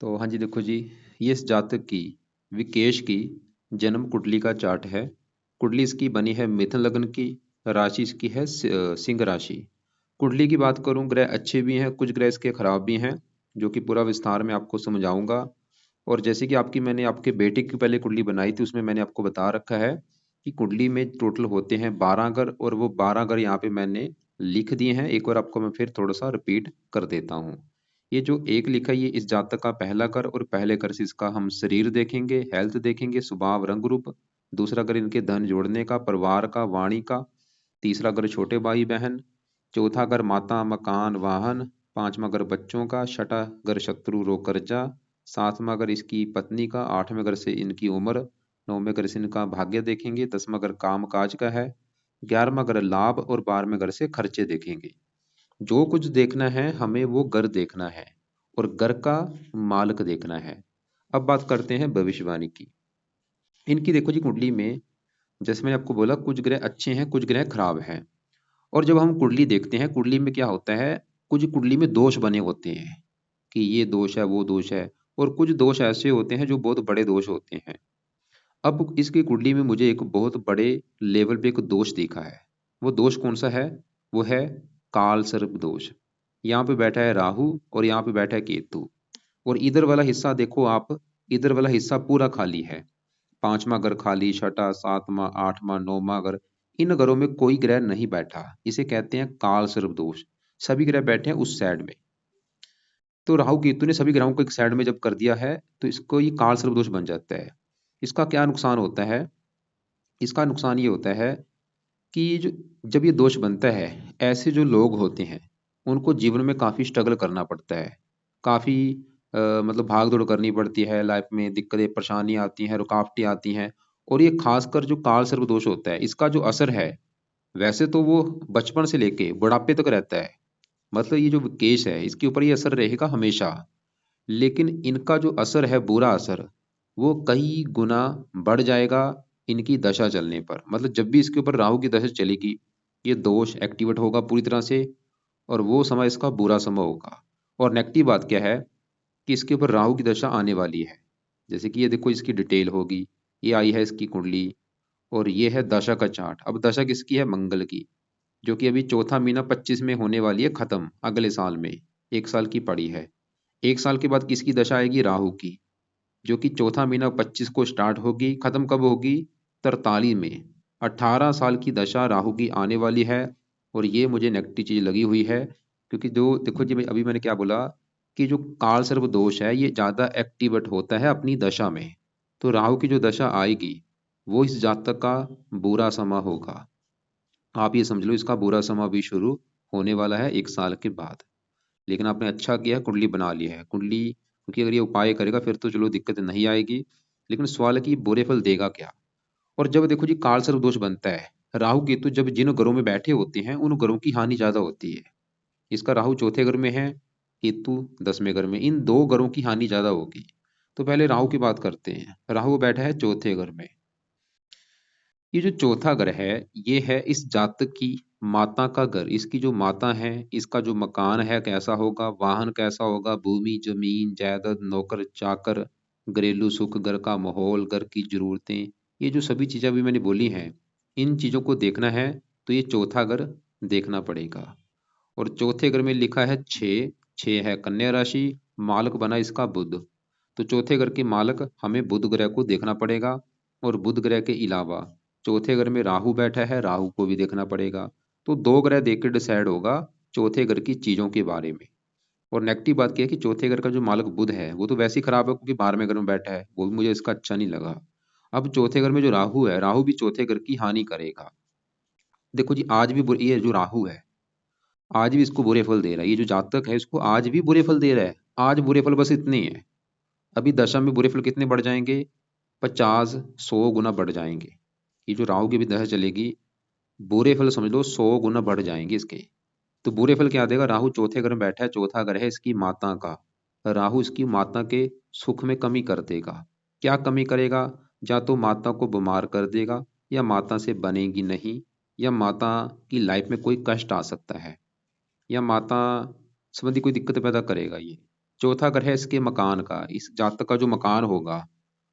तो हाँ जी, देखो जी, ये इस जातक की विकेश की जन्म कुंडली का चार्ट है। कुंडली इसकी बनी है मिथुन लग्न की। राशि इसकी है सिंह राशि। कुंडली की बात करूं, ग्रह अच्छे भी हैं, कुछ ग्रह इसके खराब भी हैं, जो कि पूरा विस्तार में आपको समझाऊंगा। और जैसे कि मैंने आपके बेटे की पहले कुंडली बनाई थी, उसमें मैंने आपको बता रखा है कि कुंडली में टोटल होते हैं 12 घर, और वो 12 घर यहाँ पे मैंने लिख दिए हैं। एक बार आपको मैं फिर थोड़ा सा रिपीट कर देता हूँ। ये जो एक लिखा है, ये इस जातक का पहला घर, और पहले घर से इसका हम शरीर देखेंगे, हेल्थ देखेंगे, स्वभाव, रंग रूप। दूसरा घर इनके धन जोड़ने का, परिवार का, वाणी का। तीसरा घर छोटे भाई बहन। चौथा घर माता, मकान, वाहन। पांचवा घर बच्चों का। छठा घर शत्रु, रोग, कर्जा। सातवां घर इसकी पत्नी का। आठवें घर से इनकी उम्र। नौवें घर से इनका भाग्य देखेंगे। दसवां घर काम काज का है। 11वां घर लाभ, और 12वें घर से खर्चे देखेंगे। जो कुछ देखना है हमें, वो घर देखना है, और घर का मालिक देखना है। अब बात करते हैं भविष्यवाणी की। इनकी देखो जी, कुंडली में जैसे मैंने आपको बोला, कुछ ग्रह अच्छे हैं, कुछ ग्रह खराब हैं। और जब हम कुंडली देखते हैं, कुंडली में क्या होता है, कुछ कुंडली में दोष बने होते हैं कि ये दोष है, वो दोष है। और कुछ दोष ऐसे होते हैं जो बहुत बड़े दोष होते हैं। अब इसकी कुंडली में मुझे एक बहुत बड़े लेवल पे एक दोष दिखा है। वो दोष कौन सा है? वो है काल सर्प दोष। यहाँ पे बैठा है राहु, और यहाँ पे बैठा है केतु। और इधर वाला हिस्सा देखो आप, इधर वाला हिस्सा पूरा खाली है। पांचवा घर खाली, छठा, सातवां, आठवां, नौवां घर, इन घरों में कोई ग्रह नहीं बैठा। इसे कहते हैं काल सर्प दोष। सभी ग्रह बैठे हैं उस साइड में। तो राहु केतु ने सभी ग्रहों को एक साइड में जब कर दिया है, तो इसको ये काल सर्प दोष बन जाता है। इसका क्या नुकसान होता है? इसका नुकसान ये होता है कि जब ये दोष बनता है, ऐसे जो लोग होते हैं उनको जीवन में काफ़ी स्ट्रगल करना पड़ता है। काफ़ी मतलब भाग दौड़ करनी पड़ती है, लाइफ में दिक्कतें परेशानी आती हैं, रुकावटें आती हैं। और ये खासकर जो काल सर्प दोष होता है, इसका जो असर है, वैसे तो वो बचपन से लेके बुढ़ापे तक रहता है। मतलब ये जो केस है, इसके ऊपर ये असर रहेगा हमेशा। लेकिन इनका जो असर है, बुरा असर, वो कई गुना बढ़ जाएगा इनकी दशा चलने पर। मतलब जब भी इसके ऊपर राहु की दशा चलेगी, ये दोष एक्टिवेट होगा पूरी तरह से, और वो समय इसका बुरा समय होगा। और नेगेटिव बात क्या है कि इसके ऊपर राहु की दशा आने वाली है। जैसे कि ये देखो, इसकी डिटेल होगी, ये आई है इसकी कुंडली, और ये है दशा का चार्ट। अब दशा किसकी है? मंगल की, जो कि अभी चौथा महीना 25 में होने वाली है खत्म, अगले साल में। 1 साल की पड़ी है। 1 साल के बाद किसकी दशा आएगी? राहु की, जो कि चौथा महीना 25 को स्टार्ट होगी, खत्म कब होगी? 43 में। 18 साल की दशा राहु की आने वाली है। और ये मुझे नेगेटिव चीज लगी हुई है, क्योंकि जो देखो जी, अभी मैंने क्या बोला कि जो काल सर्प दोष है, ये ज्यादा एक्टिवेट होता है अपनी दशा में। तो राहु की जो दशा आएगी, वो इस जातक का बुरा समय होगा। आप ये समझ लो, इसका बुरा समय भी शुरू होने वाला है 1 साल के बाद। लेकिन आपने अच्छा किया, कुंडली बना ली है। कुंडली, क्योंकि अगर ये उपाय करेगा फिर तो चलो दिक्कत नहीं आएगी। लेकिन सवाल है कि बुरे फल देगा क्या? और जब देखो जी, काल सर्प दोष बनता है, राहु केतु जब जिन घरों में बैठे होते हैं, उन घरों की हानि ज्यादा होती है। इसका राहु चौथे घर में है, केतु 10वें घर में, इन दो घरों की हानि ज्यादा होगी। तो पहले राहु की बात करते हैं। राहु बैठा है चौथे घर में। ये जो चौथा घर है, ये है इस जातक की माता का घर। इसकी जो माता है, इसका जो मकान है कैसा होगा, वाहन कैसा होगा, भूमि, जमीन, जायदाद, नौकर चाकर, घरेलू सुख, घर का माहौल, घर की जरूरतें, ये जो सभी चीजें अभी मैंने बोली हैं, इन चीजों को देखना है तो ये चौथा घर देखना पड़ेगा। और चौथे घर में लिखा है 6। 6 है कन्या राशि, मालक बना इसका बुध। तो चौथे घर के मालक हमें बुध ग्रह को देखना पड़ेगा। और बुध ग्रह के अलावा चौथे घर में राहु बैठा है, राहु को भी देखना पड़ेगा। तो दो ग्रह देख के डिसाइड होगा चौथे घर की चीजों के बारे में। और नेगेटिव बात क्या है कि चौथे घर का जो मालक बुध है, वो तो वैसे ही खराब है, क्योंकि 12वें घर में बैठा है, वो भी मुझे इसका अच्छा नहीं लगा। अब चौथे घर में जो राहु है, राहु भी चौथे घर की हानि करेगा। देखो जी, आज भी ये जो राहु है, आज भी इसको बुरे फल दे रहा है। ये जो जातक है, इसको आज भी बुरे फल दे रहा है। आज बुरे फल बस इतने ही है। अभी दशा में बुरे फल कितने बढ़ जाएंगे? 50-100 गुना बढ़ जाएंगे। ये जो राहु की भी दशा चलेगी, बुरे फल समझ लो 100 गुना बढ़ जाएंगे इसके। तो बुरे फल क्या देगा? राहु चौथे घर में बैठा है, चौथा घर है इसकी माता का। राहु इसकी माता के सुख में कमी कर देगा। क्या कमी करेगा? या तो माता को बीमार कर देगा, या माता से बनेगी नहीं, या माता की लाइफ में कोई कष्ट आ सकता है, या माता संबंधी कोई दिक्कत पैदा करेगा ये। चौथा घर है इसके मकान का, इस जातक का जो मकान होगा,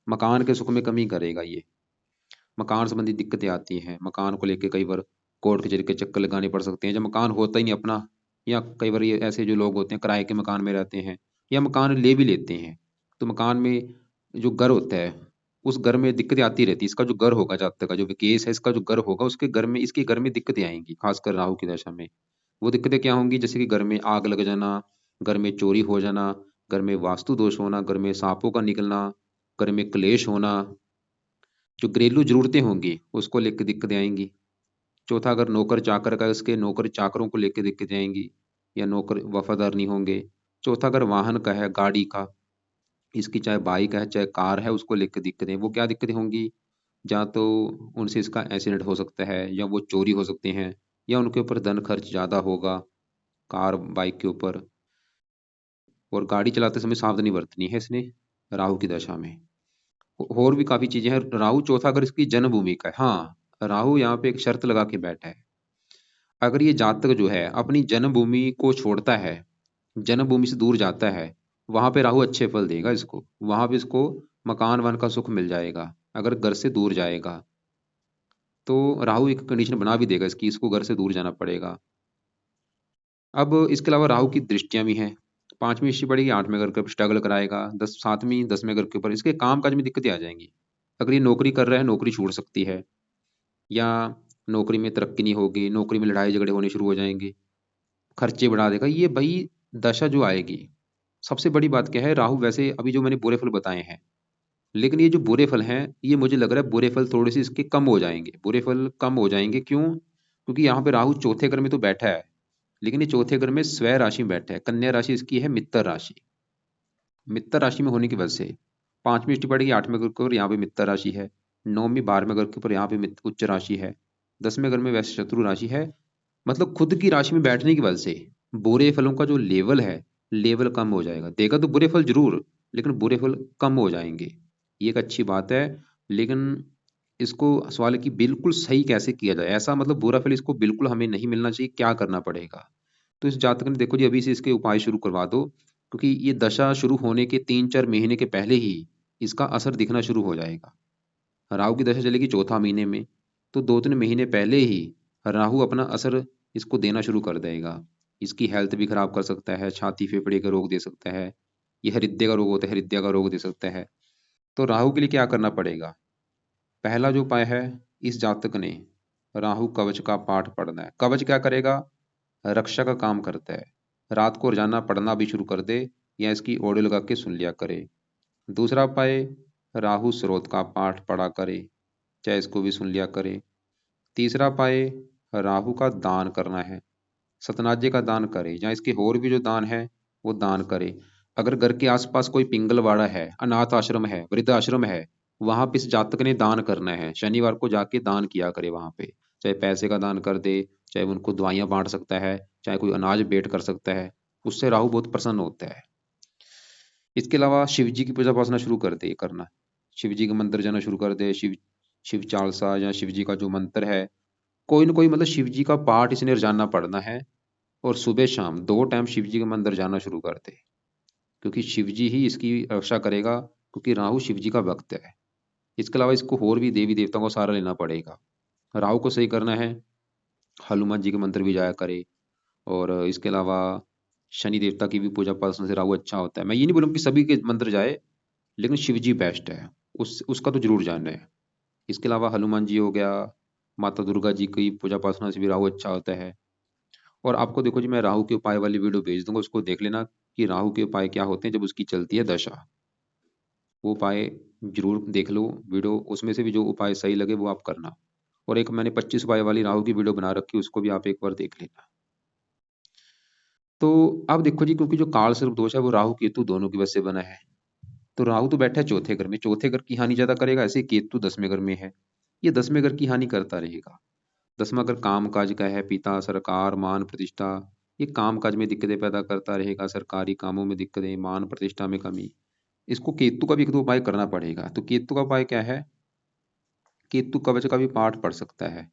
मकान के सुख में कमी करेगा ये। मकान संबंधी दिक्कतें आती हैं, मकान को लेके कई बार कोर्ट कचहरी के चक्कर लगाने पड़ सकते हैं जब मकान होता ही नहीं अपना, या कई बार ये ऐसे जो लोग होते हैं किराए के मकान में रहते हैं या मकान ले भी लेते हैं, तो मकान में जो घर होता है उस घर में दिक्कतें आती रहती है। इसका जो घर होगा जातक का, जो विकेश है इसका जो घर होगा, उसके घर में, इसके घर में दिक्कतें आएंगी, खासकर राहु की दशा में। वो दिक्कतें क्या होंगी, जैसे कि घर में आग लग जाना, घर में चोरी हो जाना, घर में वास्तु दोष होना, घर में सांपों का निकलना, घर में क्लेश होना, जो घरेलू जरूरतें होंगी उसको लेकर दिक्कतें आएंगी। चौथा, अगर नौकर चाकर का, इसके नौकर चाकरों को लेकर दिक्कतें आएंगी या नौकर वफादार नहीं होंगे। चौथा, अगर वाहन का है, गाड़ी का, इसकी चाहे बाइक है चाहे कार है, उसको लेकर दिक्कतें, वो क्या दिक्कतें होंगी, या तो उनसे इसका एक्सीडेंट हो सकता है, या वो चोरी हो सकते हैं, या उनके ऊपर धन खर्च ज़्यादा होगा कार बाइक के ऊपर। और गाड़ी चलाते समय सावधानी बरतनी है इसने राहु की दशा में। और भी काफ़ी चीज़ें हैं। राहु चौथा अगर इसकी जन्मभूमि का है, हाँ, राहु यहाँ पे एक शर्त लगा के बैठा है, अगर ये जातक जो है अपनी जन्मभूमि को छोड़ता है, जन्मभूमि से दूर जाता है, वहां पे राहु अच्छे फल देगा इसको, वहां पे इसको मकान वन का सुख मिल जाएगा। अगर घर से दूर जाएगा तो राहु एक कंडीशन बना भी देगा इसकी, इसको घर से दूर जाना पड़ेगा। अब इसके अलावा राहु की दृष्टियां भी हैं। पांचवीं दृष्टि पड़ेगी 8वें घर के ऊपर, स्ट्रगल कराएगा। 10वें घर के ऊपर इसके काम काज में दिक्कतें आ जाएंगी। अगर ये नौकरी कर रहा है, नौकरी छूट सकती है, या नौकरी में तरक्की नहीं होगी, नौकरी में लड़ाई झगड़े होने शुरू हो जाएंगे, खर्चे बढ़ा देगा ये भाई दशा जो आएगी। सबसे बड़ी बात क्या है, राहु वैसे अभी जो मैंने बुरे फल बताए हैं, लेकिन ये जो बुरे फल हैं, ये मुझे लग रहा है बुरे फल थोड़े से इसके कम हो जाएंगे, बुरे फल कम हो जाएंगे। क्यों? क्योंकि यहाँ पे राहु चौथे घर में तो बैठा है, लेकिन ये चौथे घर में स्वय राशि में बैठा है। कन्या राशि इसकी है मित्र राशि। मित्र राशि में होने की वजह से पांचवीं दृष्टि पड़ेगी 8वें घर के ऊपर, यहाँ पे मित्र राशि है। 9वीं 12वें घर के ऊपर यहाँ पे उच्च राशि है। 10वें घर में वैसे शत्रु राशि है। मतलब खुद की राशि में बैठने की वजह से बुरे फलों का जो लेवल है, लेवल कम हो जाएगा। देगा तो बुरे फल जरूर, लेकिन बुरे फल कम हो जाएंगे। ये एक अच्छी बात है। लेकिन इसको सवाल है कि बिल्कुल सही कैसे किया जाए, ऐसा मतलब बुरा फल इसको बिल्कुल हमें नहीं मिलना चाहिए, क्या करना पड़ेगा। तो इस जातक ने देखो जी अभी से इसके उपाय शुरू करवा दो, क्योंकि ये दशा शुरू होने के 3-4 महीने के पहले ही इसका असर दिखना शुरू हो जाएगा। राहु की दशा चलेगी चौथा महीने में, तो 2-3 महीने पहले ही राहु अपना असर इसको देना शुरू कर देगा। इसकी हेल्थ भी खराब कर सकता है, छाती फेफड़े का रोग दे सकता है, ये हृदय का रोग होता है, हृदय का रोग दे सकता है। तो राहु के लिए क्या करना पड़ेगा? पहला जो उपाय है, इस जातक ने राहु कवच का पाठ पढ़ना है। कवच क्या करेगा? रक्षा का काम करता है। रात को रोजाना पढ़ना भी शुरू कर दे, या इसकी ऑडियो लगा के सुन लिया करे। दूसरा उपाय, राहु स्रोत का पाठ पढ़ा करे, चाहे इसको भी सुन लिया करे। तीसरा उपाय, राहु का दान करना है। सतनाजे का दान करे, या इसके और भी जो दान है वो दान करे। अगर घर के आसपास कोई पिंगलवाड़ा है, अनाथ आश्रम है, वृद्ध आश्रम है, वहां पे इस जातक ने दान करना है। शनिवार को जाके दान किया करे वहां पे, चाहे पैसे का दान कर दे, चाहे उनको दवाइयां बांट सकता है, चाहे कोई अनाज भेंट कर सकता है। उससे राहु बहुत प्रसन्न होता है। इसके अलावा शिव जी की पूजा उपासना शुरू कर दे करना, शिव जी के मंदिर जाना शुरू कर दे। शिव शिव चालीसा या शिव जी का जो मंत्र है, कोई ना कोई मतलब शिव जी का पाठ इसने रोजाना पढ़ना है। और सुबह शाम 2 टाइम शिव जी के मंदिर जाना शुरू कर दे, क्योंकि शिव जी ही इसकी रक्षा करेगा, क्योंकि राहु शिव जी का भक्त है। इसके अलावा इसको और भी देवी देवताओं का सहारा लेना पड़ेगा। राहु को सही करना है, हनुमान जी के मंदिर भी जाया करे। और इसके अलावा शनि देवता की भी पूजा उपासना से राहु अच्छा होता है। मैं ये नहीं बोलूँगा कि सभी के मंदिर जाए, लेकिन शिव जी बेस्ट है, उसका तो जरूर जानना है। इसके अलावा हनुमान जी हो गया, माता दुर्गा जी की पूजा उपासना से भी राहु अच्छा होता है। और आपको देखो जी, मैं राहु के उपाय वाली वीडियो भेज दूंगा, उसको देख लेना कि राहु के उपाय क्या होते हैं जब उसकी चलती है दशा। वो उपाय जरूर देख लो वीडियो, उसमें से भी जो उपाय सही लगे वो आप करना। और एक मैंने 25 उपाय वाली राहु की वीडियो बना रखी है, उसको भी आप एक बार देख लेना। तो अब देखो जी, क्योंकि जो काल सर्प दोष है वो राहु केतु दोनों की वजह से बना है। तो राहु तो बैठा है चौथे घर में, चौथे घर की हानि ज्यादा करेगा। ऐसे केतु 10वें घर में है, ये 10वें घर की हानि करता रहेगा। 10वां घर काम काज का है, पिता, सरकार, मान प्रतिष्ठा। ये काम काज में दिक्कतें पैदा करता रहेगा, सरकारी कामों में दिक्कतें, मान प्रतिष्ठा में कमी। इसको केतु का भी एक दो उपाय करना पड़ेगा। तो केतु का उपाय क्या है? केतु कवच का भी पाठ पढ़ सकता है,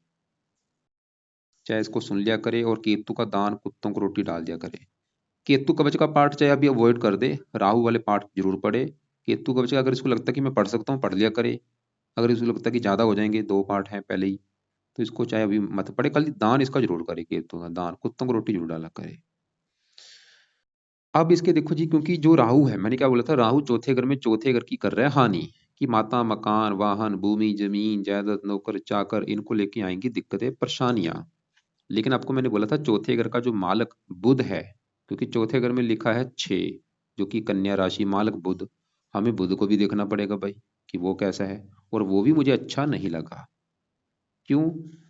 चाहे इसको सुन लिया करे, और केतु का दान कुत्तों को रोटी डाल दिया करे। केतु कवच का पाठ चाहे अभी अवॉइड कर दे, राहु वाले पाठ जरूर पढ़े। केतु कवच का अगर इसको लगता है कि मैं पढ़ सकता हूँ, पढ़ लिया करे। अगर इसको लगता है कि ज्यादा हो जाएंगे, 2 पाठ हैं पहले ही, तो इसको चाहे अभी मत पढ़े, कल दान इसका जरूर करे, केतु का दान, कुत्तों को रोटी जरूर डाला करे। अब इसके देखो जी, क्योंकि जो राहु है, मैंने क्या बोला था, राहु चौथे घर में, चौथे घर की कर रहा है हानि, कि माता, मकान, वाहन, भूमि, जमीन, जायदाद, नौकर चाकर, इनको लेके आएंगी दिक्कतें, परेशानियां। लेकिन आपको मैंने बोला था चौथे घर का जो मालक बुध है, क्योंकि चौथे घर में लिखा है 6, जो कि कन्या राशि, मालक बुध, हमें बुध को भी देखना पड़ेगा भाई कि वो कैसा है। और वो भी मुझे अच्छा नहीं लगा। क्यों?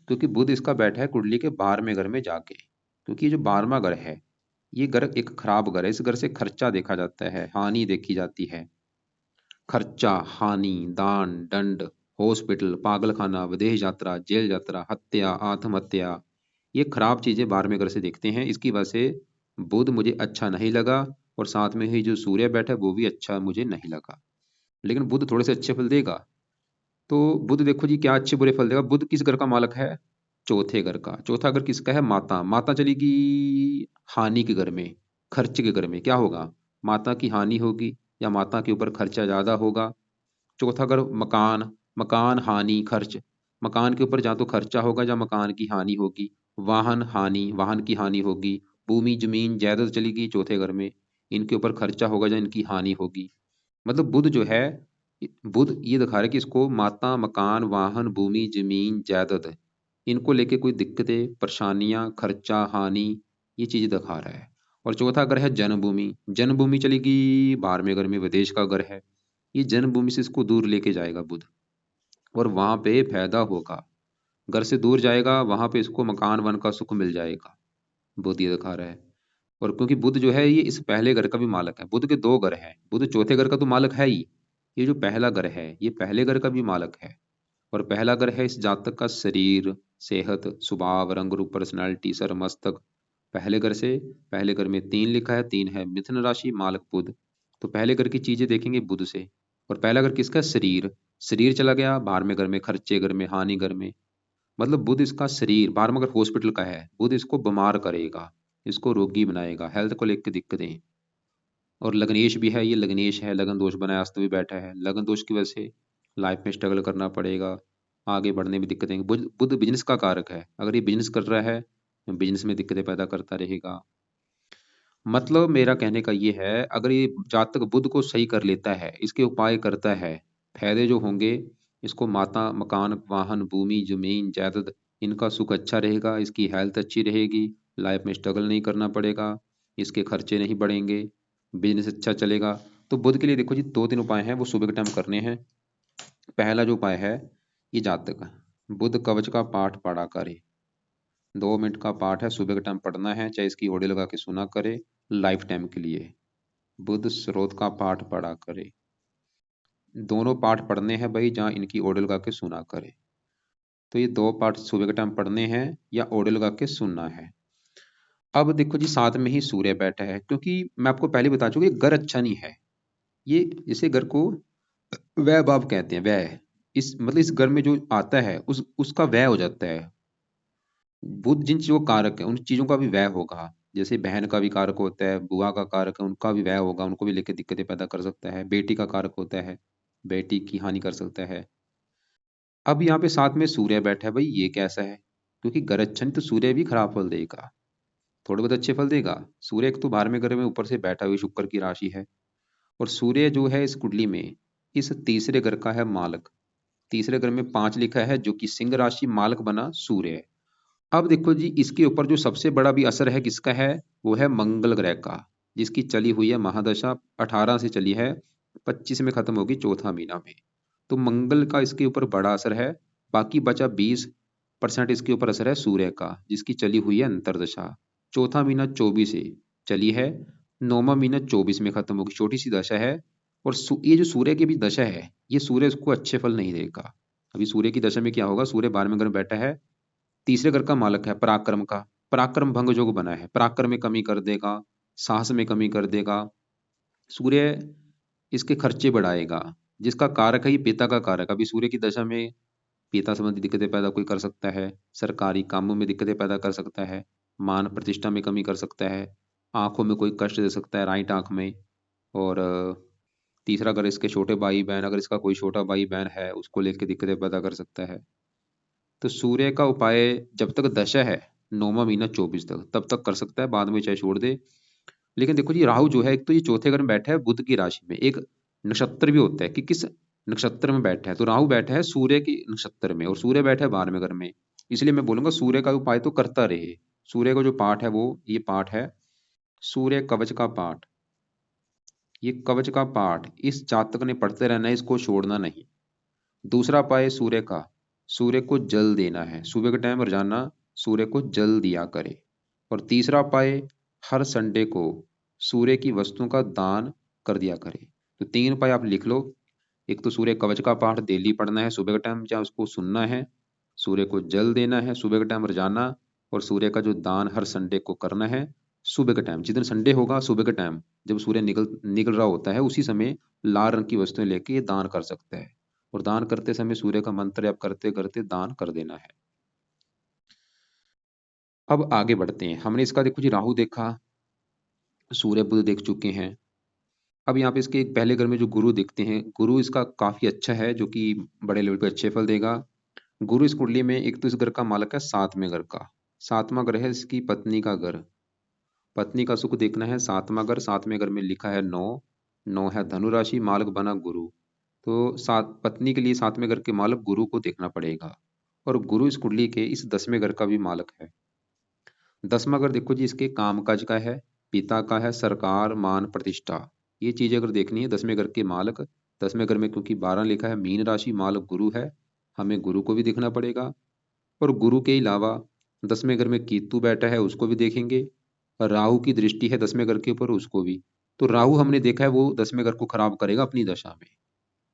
क्योंकि बुध इसका बैठा है कुंडली के 12वें घर में जाके, क्योंकि ये जो 12वां घर है, ये घर एक खराब घर है। इस घर से खर्चा देखा जाता है, हानि देखी जाती है। खर्चा, हानि, दान, दंड, हॉस्पिटल, पागलखाना, विदेश यात्रा, जेल यात्रा, हत्या, आत्महत्या, ये खराब चीजें 12वें घर से देखते हैं। इसकी वजह से बुध मुझे अच्छा नहीं लगा। और साथ में ही जो सूर्य बैठा है वो भी अच्छा मुझे नहीं लगा। लेकिन बुध थोड़े से अच्छे फल देगा। तो बुध देखो जी क्या अच्छे बुरे फल देगा। बुध किस घर का मालक है? चौथे घर का। चौथा घर किसका है? माता। माता चलेगी हानि के घर में, खर्च के घर में। क्या होगा? माता की हानि होगी, या माता के ऊपर खर्चा ज्यादा होगा। चौथा घर मकान। मकान, हानि, खर्च। मकान के ऊपर या तो खर्चा होगा या मकान की हानि होगी। वाहन, हानि, वाहन की हानि होगी। भूमि, जमीन, जायदाद चलेगी चौथे घर में, इनके ऊपर खर्चा होगा या इनकी हानि होगी। मतलब बुध जो है, बुध ये दिखा रहा है कि इसको माता, मकान, वाहन, भूमि, जमीन, जायदाद, इनको लेके कोई दिक्कतें, परेशानियां, खर्चा, हानि, ये चीजें दिखा रहा है। और चौथा घर है जन्मभूमि। जन्मभूमि चलेगी 12वें घर में, विदेश का घर है। ये जन्मभूमि से इसको दूर लेके जाएगा बुध, और वहां पे फायदा होगा। घर से दूर जाएगा, वहां पे इसको मकान वन का सुख मिल जाएगा। बुध ये दिखा रहा है। और क्योंकि बुध जो है ये इस पहले घर का भी मालक है, बुध के 2 घर हैं, बुध चौथे घर का तो मालक है ही, ये जो पहला घर है ये पहले घर का भी मालक है। और पहला घर है इस जातक का शरीर, सेहत, स्वभाव, रंग रूप, पर्सनैलिटी, सर मस्तक। पहले घर से, पहले घर में 3 लिखा है, 3 है मिथुन राशि, मालक बुध। तो पहले घर की चीजें देखेंगे बुध से। और पहला घर किसका? शरीर। शरीर चला गया 12वें घर में, खर्चे घर में, हानि घर में। मतलब बुध इसका शरीर, 12वां घर हॉस्पिटल का है, बुध इसको बीमार करेगा, इसको रोगी बनाएगा, हेल्थ को लेकर दिक्कतें। और लग्नेश भी है, ये लग्नेश है, लगन दोष बनाया, अस्त भी बैठा है, लगन दोष की वजह से लाइफ में स्ट्रगल करना पड़ेगा, आगे बढ़ने में दिक्कतें। बुध बुध बिजनेस का कारक है, अगर ये बिजनेस कर रहा है बिजनेस में दिक्कतें पैदा करता रहेगा। मतलब मेरा कहने का ये है, अगर ये जातक बुध को सही कर लेता है, इसके उपाय करता है, फायदे जो होंगे, इसको माता, मकान, वाहन, भूमि, जमीन, जायदाद, इनका सुख अच्छा रहेगा, इसकी हेल्थ अच्छी रहेगी, लाइफ में स्ट्रगल नहीं करना पड़ेगा, इसके खर्चे नहीं बढ़ेंगे, बिजनेस अच्छा चलेगा। तो बुध के लिए देखो जी 2-3 उपाय हैं, वो सुबह के टाइम करने हैं। पहला जो उपाय है, ये जातक बुध कवच का पाठ पढ़ा करे। 2 मिनट का पाठ है, सुबह के टाइम पढ़ना है, चाहे इसकी ऑडियो लगा के सुना करे, लाइफ टाइम के लिए। बुध स्रोत का पाठ पढ़ा करे। दोनों पाठ पढ़ने हैं भाई, जहाँ इनकी ऑडियो लगा के सुना करे। तो ये 2 पाठ सुबह के टाइम पढ़ने हैं या ऑडियो लगा के सुनना है। अब देखो जी साथ में ही सूर्य बैठा है, क्योंकि मैं आपको पहले बता चुका, ये घर अच्छा नहीं है। ये इसे घर को व्यय भाव कहते हैं, व्यय। इस मतलब इस घर में जो आता है उसका व्यय हो जाता है। बुध जिन चीजों का कारक है, उन चीजों का भी व्यय होगा। जैसे बहन का भी कारक होता है, बुआ का कारक है, उनका भी व्यय होगा, उनको भी लेके दिक्कतें पैदा कर सकता है। बेटी का कारक होता है, बेटी की हानि कर सकता है। अब यहाँ पे साथ में सूर्य बैठा है भाई, ये कैसा है? क्योंकि घर अच्छा नहीं तो सूर्य भी खराब फल देगा, थोड़े बहुत अच्छे फल देगा। सूर्य एक तो 12वें घर में ऊपर से बैठा हुई शुक्र की राशि है। और सूर्य जो है इस कुंडली में इस तीसरे घर का है मालक। तीसरे घर में 5 लिखा है, जो कि सिंह राशि, मालक बना सूर्य। अब देखो जी इसके ऊपर जो सबसे बड़ा भी असर है किसका है, वो है मंगल ग्रह का, जिसकी चली हुई है महादशा, 18 से चली है, 25 में खत्म होगी चौथा महीना में। तो मंगल का इसके ऊपर बड़ा असर है। बाकी बचा 20% इसके ऊपर असर है सूर्य का, जिसकी चली हुई है अंतरदशा। चौथा महीना 24 से चली है, 9वां महीना 24 में खत्म होगी, छोटी सी दशा है। और ये जो सूर्य की भी दशा है, ये सूर्य उसको अच्छे फल नहीं देगा। अभी सूर्य की दशा में क्या होगा, सूर्य 12वें घर में बैठा है, तीसरे घर का मालक है पराक्रम का, पराक्रम भंग योग बना है, पराक्रम में कमी कर देगा, साहस में कमी कर देगा। सूर्य इसके खर्चे बढ़ाएगा, जिसका कारक है ये पिता का कारक। अभी सूर्य की दशा में पिता संबंधी दिक्कतें पैदा कोई कर सकता है, सरकारी कामों में दिक्कतें पैदा कर सकता है, मान प्रतिष्ठा में कमी कर सकता है, आंखों में कोई कष्ट दे सकता है, राइट आंख में। और तीसरा, अगर इसके छोटे भाई बहन, अगर इसका कोई छोटा भाई बहन है उसको लेके दिक्कतें पैदा कर सकता है। तो सूर्य का उपाय जब तक दशा है, 9वां महीना 24 तक, तब तक कर सकता है, बाद में चाहे छोड़ दे। लेकिन देखो जी, राहु जो है, एक तो ये चौथे घर में बैठा है बुध की राशि में, एक नक्षत्र भी होता है कि किस नक्षत्र में बैठा है। तो राहु बैठा है सूर्य की नक्षत्र में और सूर्य बैठा है 12वें घर में। इसलिए मैं बोलूंगा सूर्य का उपाय तो करता रहे। सूर्य का जो पाठ है वो ये पाठ है, सूर्य कवच का पाठ। ये कवच का पाठ इस जातक ने पढ़ते रहना है, इसको छोड़ना नहीं। दूसरा उपाय सूर्य का, सूर्य को जल देना है, सुबह के टाइम रोजाना सूर्य को जल दिया करे। और तीसरा उपाय, हर संडे को सूर्य की वस्तुओं का दान कर दिया करे। तो 3 उपाय आप लिख लो। एक तो सूर्य कवच का पाठ डेली पढ़ना है सुबह के टाइम, जहाँ उसको सुनना है। सूर्य को जल देना है सुबह के टाइम रोजाना। और सूर्य का जो दान हर संडे को करना है सुबह के टाइम। जिस दिन संडे होगा सुबह के टाइम, जब सूर्य निकल निकल रहा होता है, उसी समय लाल रंग की वस्तुएं लेके ये दान कर सकता है। और दान करते समय सूर्य का मंत्र जप करते करते दान कर देना है। अब आगे बढ़ते हैं। हमने इसका देखो जी राहु देखा, सूर्य बुध देख चुके हैं। अब यहाँ पे इसके एक पहले घर में जो गुरु दिखते हैं, गुरु इसका काफी अच्छा है, जो कि बड़े लेवल पे अच्छे फल देगा। गुरु इस कुंडली में एक तो इस घर का मालक है 7वें घर का, 7वां घर है इसकी पत्नी का घर। पत्नी का सुख देखना है 7वां घर, 7वें घर में लिखा है 9, 9 है धनु राशि, मालक बना गुरु। तो सात पत्नी के लिए 7वें घर के मालक गुरु को देखना पड़ेगा। और गुरु इस कुंडली के इस 10वें घर का भी मालक है। 10वां घर देखो जी इसके काम काज का है, पिता का है, सरकार मान प्रतिष्ठा, ये चीजें अगर देखनी है 10वें घर के मालक। 10वें घर में क्योंकि 12 लिखा है, मीन राशि, मालक गुरु है, हमें गुरु को भी देखना पड़ेगा। और गुरु के अलावा 10वें घर में केतु बैठा है, उसको भी देखेंगे। और राहु की दृष्टि है 10वें घर के ऊपर, उसको भी। तो राहु हमने देखा है वो 10वें घर को खराब करेगा अपनी दशा में,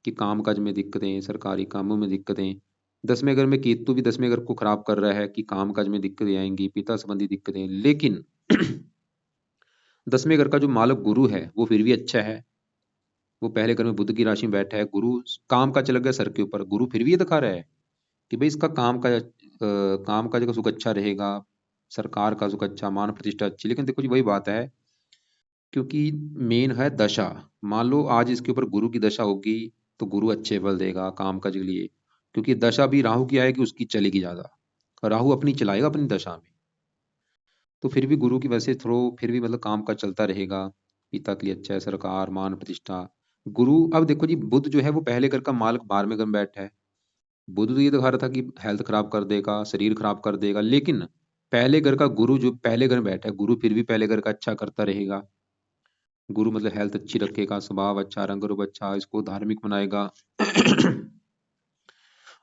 कि कामकाज में दिक्कतें, सरकारी कामों में दिक्कतें। 10वें घर में केतु भी 10वें घर को खराब कर रहा है कि कामकाज में दिक्कतें आएंगी, पिता संबंधी दिक्कतें। लेकिन 10वें घर का जो मालक गुरु है वो फिर भी अच्छा है। वो पहले घर में बुध की राशि में बैठा है, गुरु काम का चला गया सर के ऊपर, गुरु फिर भी ये दिखा रहा है कि भाई इसका काम काज का सुख अच्छा रहेगा, सरकार का सुख अच्छा, मान प्रतिष्ठा अच्छी। लेकिन देखो जी वही बात है, क्योंकि मेन है दशा। मान लो आज इसके ऊपर गुरु की दशा होगी तो गुरु अच्छे फल देगा काम काज के लिए, क्योंकि दशा भी राहु की आएगी, उसकी चलेगी ज्यादा। राहु अपनी चलाएगा अपनी दशा में। तो फिर भी गुरु की वजह से थ्रो फिर भी मतलब काम का चलता रहेगा, पिता के लिए अच्छा है, सरकार मान प्रतिष्ठा। गुरु, अब देखो जी बुध जो है वो पहले घर का मालक 12वें घर में बैठा है। बुध तो ये दिखा रहा था कि हेल्थ खराब कर देगा, शरीर खराब कर देगा, लेकिन पहले घर का गुरु जो पहले घर में बैठा है, गुरु फिर भी पहले घर का अच्छा करता रहेगा। गुरु मतलब हेल्थ अच्छी रखेगा, स्वभाव अच्छा, रंग रूप अच्छा, इसको धार्मिक बनाएगा।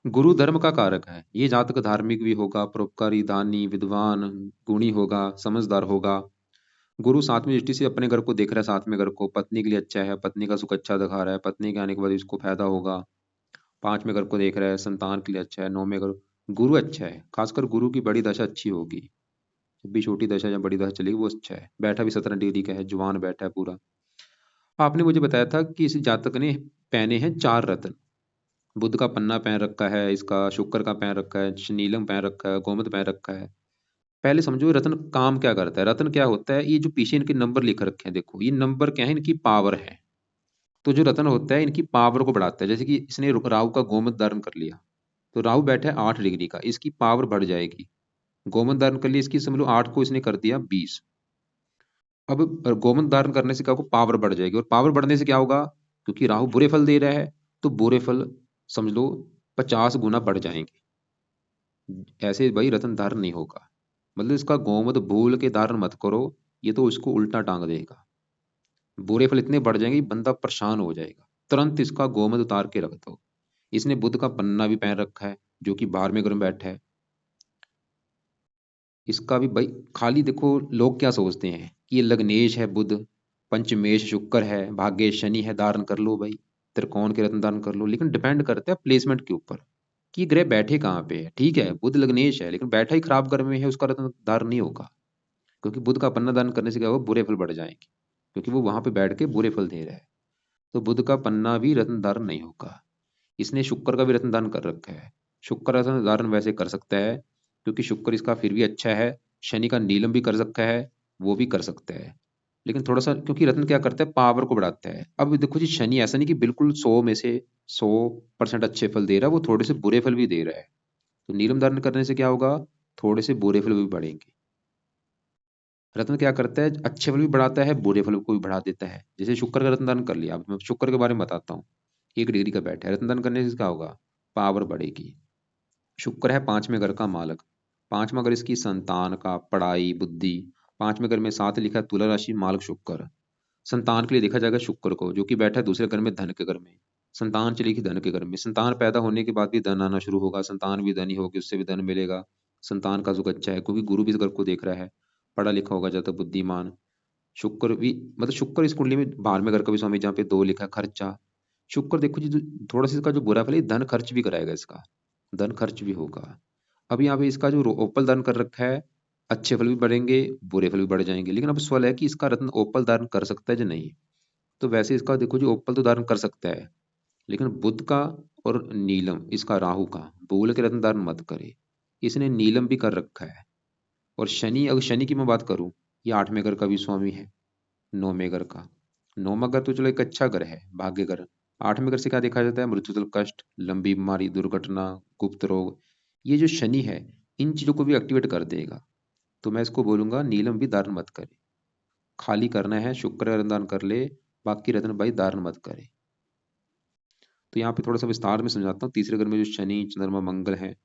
गुरु धर्म का कारक है, ये जातक धार्मिक भी होगा, परोपकारी, दानी, विद्वान, गुणी होगा, समझदार होगा। गुरु 7वीं दृष्टि से अपने घर को देख रहा है, 7वें घर को, पत्नी के लिए अच्छा है, पत्नी का सुख अच्छा दिखा रहा है, पत्नी के आने के बाद इसको फायदा होगा। 5वें घर को देख रहा है, संतान के लिए अच्छा है। 9वें घर, गुरु अच्छा है, खासकर गुरु की बड़ी दशा अच्छी होगी। जब भी छोटी दशा या बड़ी दशा चलेगी वो अच्छा है। बैठा भी 17 डिग्री का है, जुबान बैठा है पूरा। आपने मुझे बताया था कि इस जातक ने पहने हैं 4 रत्न। बुध का पन्ना पहन रखा है, इसका शुक्र का पहन रखा है, नीलम पहन रखा है, गोमत पहन रखा है। पहले समझो रत्न काम क्या करता है। रत्न क्या होता है, ये जो पीछे इनके नंबर लिख रखे हैं, देखो ये नंबर क्या है, इनकी पावर है। तो जो रत्न होता है इनकी पावर को बढ़ाता है। जैसे कि इसने राहु का गोमत धारण कर लिया, तो राहु बैठा है 8 डिग्री का, इसकी पावर बढ़ जाएगी। गोमत धारण कर लिया, इसकी समझ लो 8 को इसने कर दिया 20। अब गोमत धारण करने से क्या होगा, पावर बढ़ जाएगी। और पावर बढ़ने से क्या होगा, क्योंकि राहु बुरे फल दे रहा है, तो बुरे फल समझ लो 50 गुना बढ़ जाएंगे। ऐसे भाई रत्न धारण नहीं होगा। मतलब इसका गोमत भूल के धारण मत करो, ये तो इसको उल्टा टांग देगा। बुरे फल इतने बढ़ जाएंगे कि बंदा परेशान हो जाएगा। तुरंत इसका गोमत उतार के रख दो। इसने बुध का पन्ना भी पहन रखा है, जो कि 12वें घर में बैठा है। इसका भी भाई, खाली देखो लोग क्या सोचते हैं कि ये लग्नेश है बुध, पंचमेश शुक्र है, भाग्य शनि है, धारण कर लो भाई, त्रिकोण के रत्न धारण कर लो। लेकिन डिपेंड करता है प्लेसमेंट के ऊपर कि ग्रह बैठे कहाँ पे है। ठीक है बुध लग्नेश है, लेकिन बैठा ही खराब घर में है, उसका रत्न धारण नहीं होगा। क्योंकि बुध का पन्ना दान करने से क्या होगा, बुरे फल बढ़ जाएंगे, क्योंकि वो वहां पे बैठ के बुरे फल दे रहा है। तो बुध का पन्ना भी रत्न धारण नहीं होगा। इसने शुक्र का भी रत्न दान कर रखा है। शुक्र रत्न धारण वैसे कर सकता है क्योंकि शुक्र इसका फिर भी अच्छा है। शनि का नीलम भी कर सकता है। वो भी कर सकता है, लेकिन थोड़ा सा क्योंकि रत्न क्या करता है, पावर को बढ़ाता है। अब देखो जी, शनि ऐसा नहीं कि बिल्कुल 100 में से 100% अच्छे फल दे रहा है, वो थोड़े से बुरे फल भी दे रहा है। तो नीलम धारण करने से क्या होगा, थोड़े से बुरे फल भी बढ़ेंगे। रत्न क्या करता है, अच्छे फल भी बढ़ाता है, बुरे फल को भी बढ़ा देता है। जैसे शुक्र का रत्न दान कर लिया, अब मैं शुक्र के बारे में बताता हूँ। 1 डिग्री का बैठा है, रत्न दान करने से क्या होगा, पावर बढ़ेगी। शुक्र है 5वें घर का मालक। 5वां घर इसकी संतान का, पढ़ाई, बुद्धि। 5वें घर में 7 लिखा है, तुला राशि, मालक शुक्र। संतान के लिए देखा जाएगा शुक्र को, जो कि बैठा है दूसरे घर में, धन के घर में। संतान चली गई धन के घर में, संतान पैदा होने के बाद भी धन आना शुरू होगा, संतान भी धनी होगी, उससे भी धन मिलेगा। संतान का सुख अच्छा है, क्योंकि गुरु भी इस घर को देख रहा है। पढ़ा लिखा होगा ज्यादा, बुद्धिमान। शुक्र भी मतलब शुक्र इस कुंडली में 12वें घर का भी स्वामी, जहाँ पे 2 लिखा है, खर्चा। शुक्र देखो जी, थोड़ा सा इसका जो बुरा फल है, धन खर्च भी कराएगा इसका, धन खर्च भी होगा। अब यहाँ पे इसका जो ओपल दान कर रखा है, अच्छे फल भी बढ़ेंगे, बुरे फल भी बढ़ जाएंगे। लेकिन अब सवाल है कि इसका रत्न ओपल धारण कर सकता है या नहीं। तो वैसे इसका देखो जी, ओपल तो धारण कर सकता है, लेकिन बुध का और नीलम, इसका राहु का, बोल के रत्न धारण मत करे। इसने नीलम भी कर रखा है। और शनि, अगर शनि की मैं बात करूं, ये 8वें घर का भी स्वामी है, 9वें घर का। 9वां घर तो चलो एक अच्छा घर है, भाग्य घर। 8वें घर से क्या देखा जाता है, मृत्युतल कष्ट, लंबी बीमारी, दुर्घटना, गुप्त रोग। ये जो शनि है, इन चीजों को भी एक्टिवेट कर देगा। तो मैं इसको बोलूंगा नीलम भी धारण मत करे। खाली करना है शुक्र रत्न दान कर ले, बाकी रत्न भाई धारण मत करे। तो यहाँ पे थोड़ा सा विस्तार में समझाता हूँ। तीसरे घर में जो शनि, चंद्रमा, मंगल है।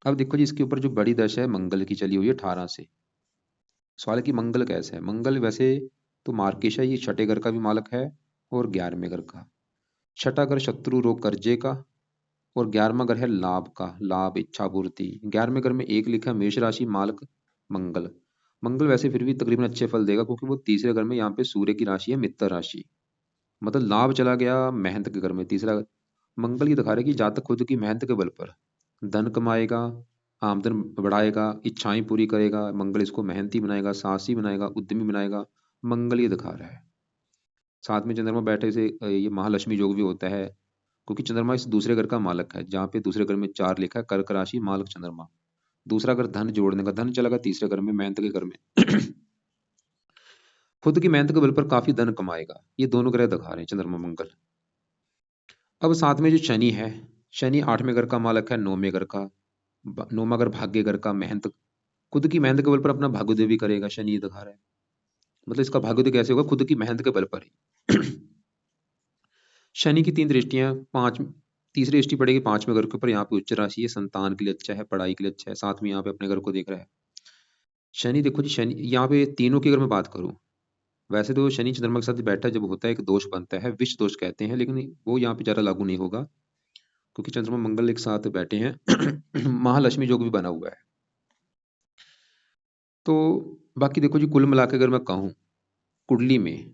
अब देखो जी, इसके ऊपर जो बड़ी दशा है मंगल की चली हुई है 18 से। सवाल है कि मंगल कैसा है। मंगल वैसे तो मार्केश है, ये 6ठे घर का भी मालक है और 11वें घर का। 6ठा घर शत्रु, रोग, कर्जे का। और 11वां घर है लाभ का, लाभ, इच्छा पूर्ति। 11वें घर में एक लिखा है, मेष राशि, मालक मंगल। मंगल वैसे फिर भी तकरीबन अच्छे फल देगा, क्योंकि वो तीसरे घर में, यहाँ पे सूर्य की राशि है मित्र राशि। मतलब लाभ चला गया मेहनत के घर में, तीसरा। मंगल ये दिखा रहा है कि जातक खुद की मेहनत के बल पर धन कमाएगा, आमदन बढ़ाएगा, इच्छाएं पूरी करेगा। मंगल इसको मेहनती बनाएगा, साहसी बनाएगा, उद्यमी बनाएगा। मंगल ये दिखा रहा है। साथ में चंद्रमा बैठे से ये महालक्ष्मी योग भी होता है, क्योंकि चंद्रमा इस दूसरे घर का मालक है, जहाँ पे दूसरे घर में 4 लिखा है, कर्क राशि, मालक चंद्रमा। दूसरा घर धन जोड़ने का, धन चला गया तीसरे घर में, मेहनत के घर में। खुद की मेहनत के बल पर काफी धन कमाएगा। ये दोनों ग्रह दिखा रहे हैं, चंद्रमा मंगल। अब साथ में जो शनि है, शनि 8वें घर का मालक है, 9वें घर का। 9वां घर भाग्य घर का, मेहनत, खुद की मेहनत के बल पर अपना भाग्योदय भी करेगा, शनि ये दिखा रहा है। मतलब इसका भाग्योदय कैसे होगा, खुद की मेहनत के बल पर ही। शनि की 3 दृष्टियां, पांच, तीसरी दृष्टि पड़ेगी 5वें घर के ऊपर, यहाँ पे उच्च राशि है, संतान के लिए अच्छा है, पढ़ाई के लिए अच्छा है, साथ में यहाँ पे अपने घर को देख रहा है। शनि देखो जी, शनि यहाँ पे तीनों की अगर मैं बात करूं, वैसे तो शनि चंद्रमा के साथ बैठा जब होता है, एक दोष बनता है, विष दोष कहते हैं, लेकिन वो यहाँ पे ज्यादा लागू नहीं होगा, क्योंकि चंद्रमा मंगल एक साथ बैठे हैं। महालक्ष्मी योग भी बना हुआ है। तो बाकी देखो जी, कुल मिला के अगर मैं कहूँ, कुंडली में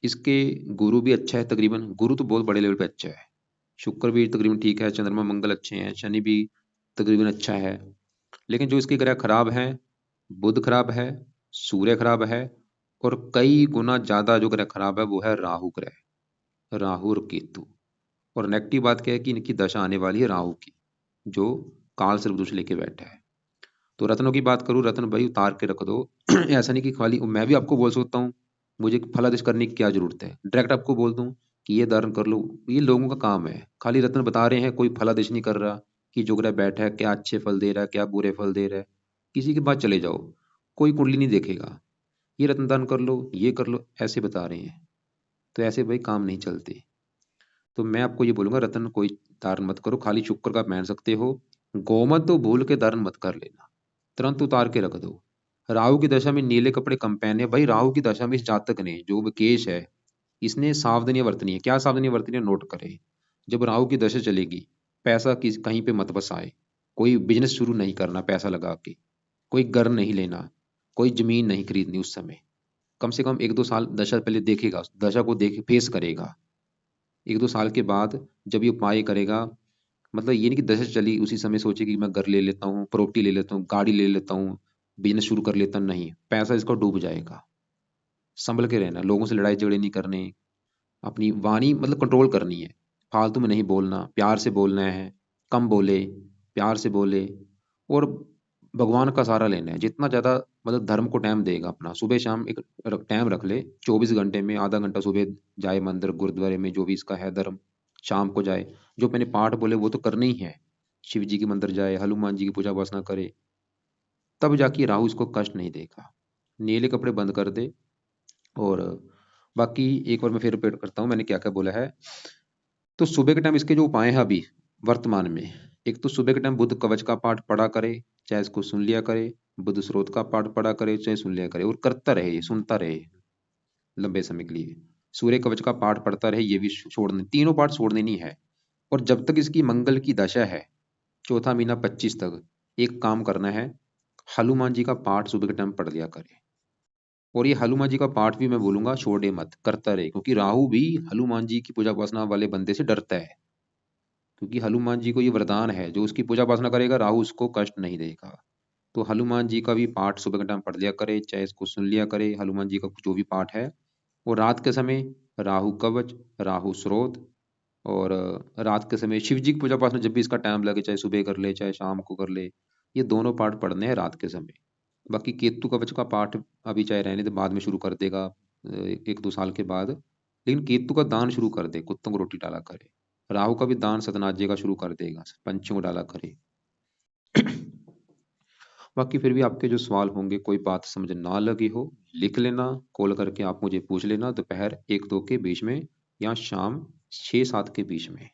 इसके गुरु भी अच्छा है, तकरीबन गुरु तो बहुत बड़े लेवल पे अच्छा है। शुक्र भी तकरीबन ठीक है, चंद्रमा मंगल अच्छे हैं, शनि भी तकरीबन अच्छा है। लेकिन जो इसके ग्रह खराब हैं, बुध खराब है, सूर्य खराब है, और कई गुना ज्यादा जो ग्रह खराब है वो है राहु ग्रह, राहु और केतु। और नेगेटिव बात क्या है कि इनकी दशा आने वाली है राहु की, जो काल सर्प दोष लेके बैठा है। तो रत्नों की बात करूं, रत्न भाई उतार के रख दो। ऐसा नहीं कि खाली मैं भी आपको बोल सकता हूँ, मुझे फलादेश करने की क्या जरूरत है, डायरेक्ट आपको बोल दूं कि ये धारण कर लो। ये लोगों का काम है, खाली रत्न बता रहे हैं, कोई फलादेश नहीं कर रहा कि जो ग्रह बैठा है क्या अच्छे फल दे रहा है, क्या बुरे फल दे रहा है। किसी के पास चले जाओ, कोई कुंडली नहीं देखेगा, ये रत्न दान कर लो, ये कर लो, ऐसे बता रहे हैं। तो ऐसे भाई काम नहीं चलते। तो मैं आपको ये बोलूंगा, रत्न कोई धारण मत करो, खाली शुक्र का पहन सकते हो। गोमत तो भूल के धारण मत कर लेना, तुरंत उतार के रख दो। राहु की दशा में नीले कपड़े कम पहने। भाई राहु की दशा में इस जातक ने, जो विकेश है, इसने सावधानियां बरतनी है। क्या सावधानियां बरतनी है, नोट करे। जब राहु की दशा चलेगी, पैसा किस कहीं पे मत बसाए। कोई बिजनेस शुरू नहीं करना पैसा लगा के, कोई घर नहीं लेना, कोई जमीन नहीं खरीदनी उस समय। कम से कम 1-2 साल दशा पहले देखेगा, उस दशा को देख फेस करेगा। 1-2 साल के बाद जब ये उपाय करेगा, मतलब ये नहीं कि दशा चली उसी समय सोचे कि मैं घर ले लेता हूँ, प्रॉपर्टी ले लेता हूँ, गाड़ी ले लेता हूँ, बिजनेस शुरू कर लेता हूँ। नहीं, पैसा इसका डूब जाएगा। संभल के रहना, लोगों से लड़ाई झगड़े नहीं करने, अपनी वाणी मतलब कंट्रोल करनी है। फालतू में नहीं बोलना, प्यार से बोलना है, कम बोले, प्यार से बोले। और भगवान का सहारा लेना है, जितना ज़्यादा मतलब धर्म को टाइम देगा अपना, सुबह शाम एक टाइम रख ले, 24 घंटे में आधा घंटा सुबह जाए मंदिर गुरुद्वारे में, जो भी इसका है धर्म, शाम को जाए, जो मैंने पाठ बोले वो तो करने ही है, शिव जी के मंदिर जाए, हनुमान जी की पूजा उपासना करे, तब जाके राहु इसको कष्ट नहीं देगा। नीले कपड़े बंद कर दे। और बाकी एक बार मैं फिर रिपीट करता हूँ मैंने क्या क्या बोला है। तो सुबह के टाइम इसके जो उपाय हैं अभी वर्तमान में, एक तो सुबह के टाइम बुध कवच का पाठ पढ़ा करे, चाहे इसको सुन लिया करे, बुध स्रोत का पाठ पढ़ा करे चाहे सुन लिया करे, और करता रहे, ये सुनता रहे लंबे समय के लिए। सूर्य कवच का पाठ पढ़ता रहे, ये भी छोड़ने, तीनों पाठ छोड़ने नहीं है। और जब तक इसकी मंगल की दशा है, चौथा महीना 25 तक, एक काम करना है, हनुमान जी का पाठ सुबह के टाइम पढ़ लिया करे। और ये हनुमान जी का पाठ भी मैं बोलूंगा छोड़े मत, करता रहे, क्योंकि राहु भी हनुमान जी की पूजा उपासना वाले बंदे से डरता है, क्योंकि हनुमान जी को ये वरदान है, जो उसकी पूजा उपासना करेगा राहु उसको कष्ट नहीं देगा। तो हनुमान जी का भी पाठ सुबह के टाइम पढ़ लिया करे, चाहे इसको सुन लिया करे, हनुमान जी का जो भी पाठ है। और रात के समय राहु कवच, राहु स्रोत, और रात के समय शिव जी की पूजा उपासना जब भी इसका टाइम लगे, चाहे सुबह कर ले चाहे शाम को कर ले, ये दोनों पाठ पढ़ने हैं रात के समय। बाकी केतु कवच का पाठ अभी चाहे रहने दे, बाद में शुरू कर देगा 1-2 साल के बाद, लेकिन केतु का दान शुरू कर दे, कुत्तों को रोटी डाला करे। राहु का भी दान सतनाजे का शुरू कर देगा, पंछियों को डाला करे। बाकी फिर भी आपके जो सवाल होंगे, कोई बात समझ ना लगी हो, लिख लेना, कॉल करके आप मुझे पूछ लेना, दोपहर 1-2 के बीच में या शाम 6-7 के बीच में।